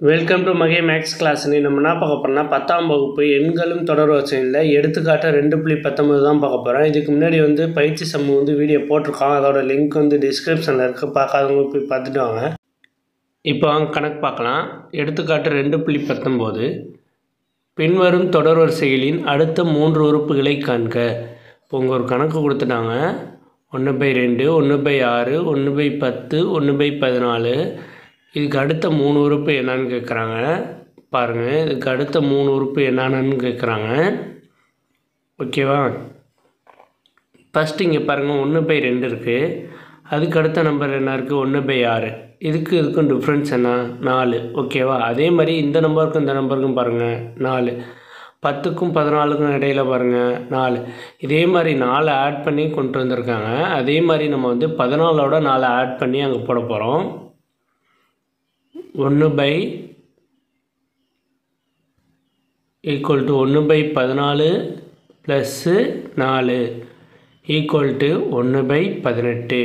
Welcome to மகே maths class. நம்ம என்ன பார்க்க போகிறோம்னா 10ஆம் வகுப்பு எண்களும் தொடர் வரிசையில் எடுத்துக்காட்டு 2.19 தான் பார்க்க போகிறோம். இதுக்கு முன்னாடி பயிற்சி சம்மு வீடியோ போட்டிருக்கோம். அதோட லிங்க் டிஸ்கிரிப்ஷனில் இருக்குது. பார்க்காதவங்க போய் பார்த்துட்டு வாங்க. இப்போ கணக்கு பார்க்கலாம். எடுத்துக்காட்டு 2.19 பின்வரும் தொடர் வரிசைகளின் அடுத்த 3 உறுப்புகளை காண்க. இப்போ உங்கள் ஒரு கணக்கு கொடுத்துட்டாங்க. 1/2, 1/6, 1/10, 1/14. இதுக்கு அடுத்த 3 உறுப்பு என்னன்னு கேட்குறாங்க. பாருங்கள், இதுக்கு அடுத்த 3 உறுப்பு என்னென்னு கேட்குறாங்க. ஓகேவா? ஃபஸ்ட்டு இங்கே பாருங்கள், 1/2 இருக்குது. அதுக்கு அடுத்த நம்பர் என்ன இருக்குது? 1/6. இதுக்கும் டிஃப்ரென்ஸ் என்ன? 4. ஓகேவா? அதே மாதிரி இந்த நம்பருக்கும் இந்த நம்பருக்கும் பாருங்கள் 4. 10க்கும் 14க்கும் இடையில் பாருங்கள் 4. இதே மாதிரி 4 ஆட் பண்ணி கொண்டு வந்திருக்காங்க. அதே மாதிரி நம்ம 14ஓட 4 ஆட் பண்ணி அங்கே போட போகிறோம். 1/14 + 4 = 1/18.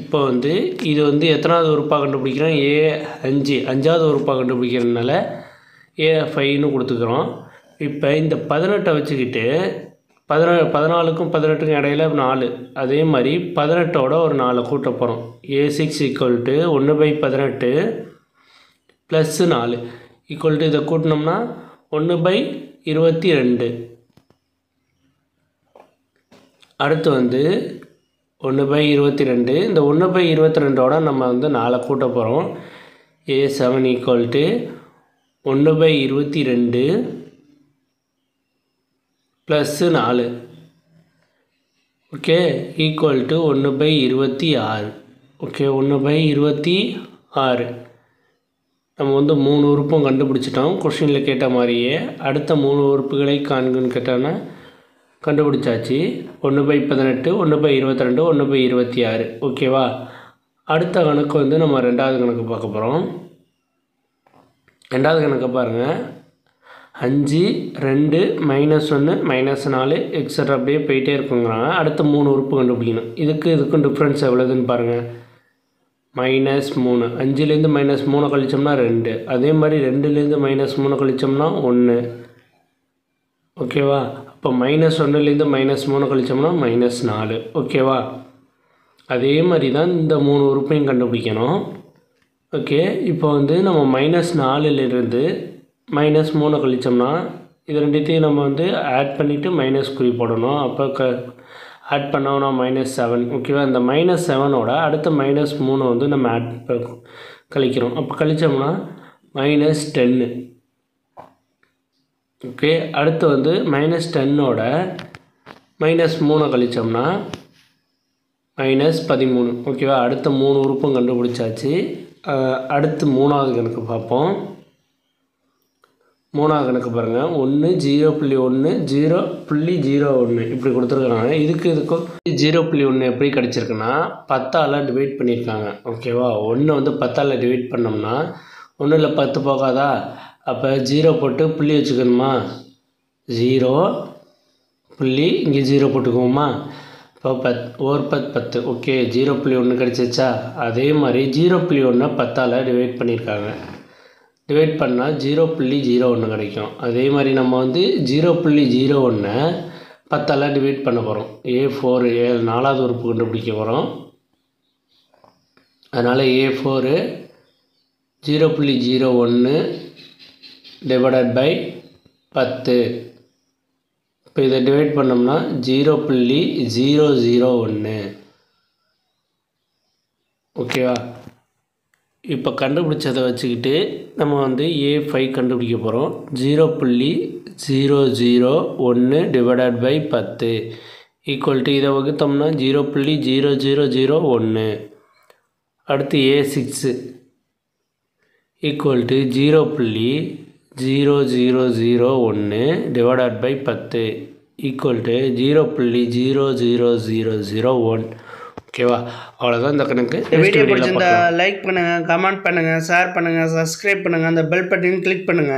இப்போ இது எத்தனாவது உறுப்பாக கண்டுபிடிக்கிறோம்? அஞ்சாவது உறுப்பாக கண்டுபிடிக்கிறதுனால A5ன்னு கொடுத்துக்கிறோம். இப்போ இந்த 18 வச்சுக்கிட்டு 14க்கும் 18க்கும் இடையில் 4. அதே மாதிரி 18ஓட ஒரு 4 கூட்ட போகிறோம். A6 = 1/18 + 4 = இதை கூட்டினோம்னா 1/22. அடுத்து 1/22. இந்த 1/22ஓட நம்ம 4 கூட்ட போகிறோம். A7 = 1/22 + 4. ஓகே, = 1/26. ஓகே, 1/26. நம்ம 3 உறுப்பும் கண்டுபிடிச்சிட்டோம். கொஸ்டினில் கேட்ட மாதிரியே அடுத்த 3 உறுப்புகளை காண்குன்னு கேட்டோன்னா கண்டுபிடிச்சாச்சு. 1/18, 1/22, 1/26. ஓகேவா? அடுத்த கணக்கு நம்ம 2வது கணக்கு பார்க்க போகிறோம். 2வது கணக்கு பாருங்கள். 5, 2, -1, -4 எக்ஸட்ரா அப்படியே போயிட்டே இருக்குங்கிறாங்க. அடுத்த 3 உறுப்பு கண்டுபிடிக்கணும். இதுக்கும் டிஃப்ரென்ஸ் எவ்வளோதுன்னு பாருங்கள். -3. 5லேருந்து -3 கழிச்சோம்னா 2. அதே மாதிரி 2லேருந்து -3 கழிச்சோம்னா 1. ஓகேவா? அப்போ -1லேருந்து -3 கழிச்சோம்னா -4. ஓகேவா? அதே மாதிரி தான் இந்த 3 உறுப்பையும் கண்டுபிடிக்கணும். ஓகே, இப்போ நம்ம -4லேருந்து -3 கழிச்சோம்னா இது ரெண்டுத்தையும் நம்ம ஆட் பண்ணிவிட்டு மைனஸ் குறி போடணும். அப்போ ஆட் பண்ணோம்னா -7. ஓகேவா? இந்த -7ஓட அடுத்த -3 நம்ம ஆட் கழிக்கிறோம். அப்போ கழித்தோம்னா -10. ஓகே, அடுத்து -10ஓட -3 கழித்தோம்னா -13. ஓகேவா? அடுத்த 3 உறுப்பும் கண்டுபிடிச்சாச்சு. அடுத்து 3வது கணக்கு பார்ப்போம். 3வது கணக்கு பாருங்கள். 1, 0.1, 0.01 இப்படி கொடுத்துருக்குறாங்க. இதுக்கும் 0.1 எப்படி கிடச்சிருக்குன்னா 10ஆல் டிவைட் பண்ணியிருக்காங்க. ஓகேவா? 1 10ஆல் டிவைட் பண்ணோம்னா 1ல் 10 போகாதா? அப்போ 0 போட்டு புள்ளி வச்சுக்கணுமா? 0 புள்ளி இங்கே 0 போட்டுக்குவோமா? இப்போ 10. ஓகே, 0.1 கிடச்சிச்சா? அதே மாதிரி 0.1 10ஆல் டிவைட் பண்ணியிருக்காங்க. டிவைட் பண்ணால் 0.01 கிடைக்கும். அதே மாதிரி நம்ம 0.01 10ஆல் டிவைட் பண்ண போகிறோம். A4 4வது உறுப்பு கண்டுபிடிக்க போகிறோம். அதனால் A4 0.01 /10. இப்போ இதை டிவைட் பண்ணோம்னா 0.001. ஓகேவா? இப்போ கண்டுபிடிச்சதை வச்சுக்கிட்டு நம்ம A5 கண்டுபிடிக்க போகிறோம். 0.001 /10 = இதை வகுத்தோம்னா 0.0001. அடுத்து A6 = 0.0001 /10 = 0.00001. ஓகேவா? அவ்வளோதான் இந்த கணக்கு. வீடியோ பிடிச்சிருந்தா லைக் பண்ணுங்கள், கமெண்ட் பண்ணுங்கள், ஷேர் பண்ணுங்கள், சப்ஸ்கிரைப் பண்ணுங்கள், அந்த பெல் பட்டன் கிளிக் பண்ணுங்கள்.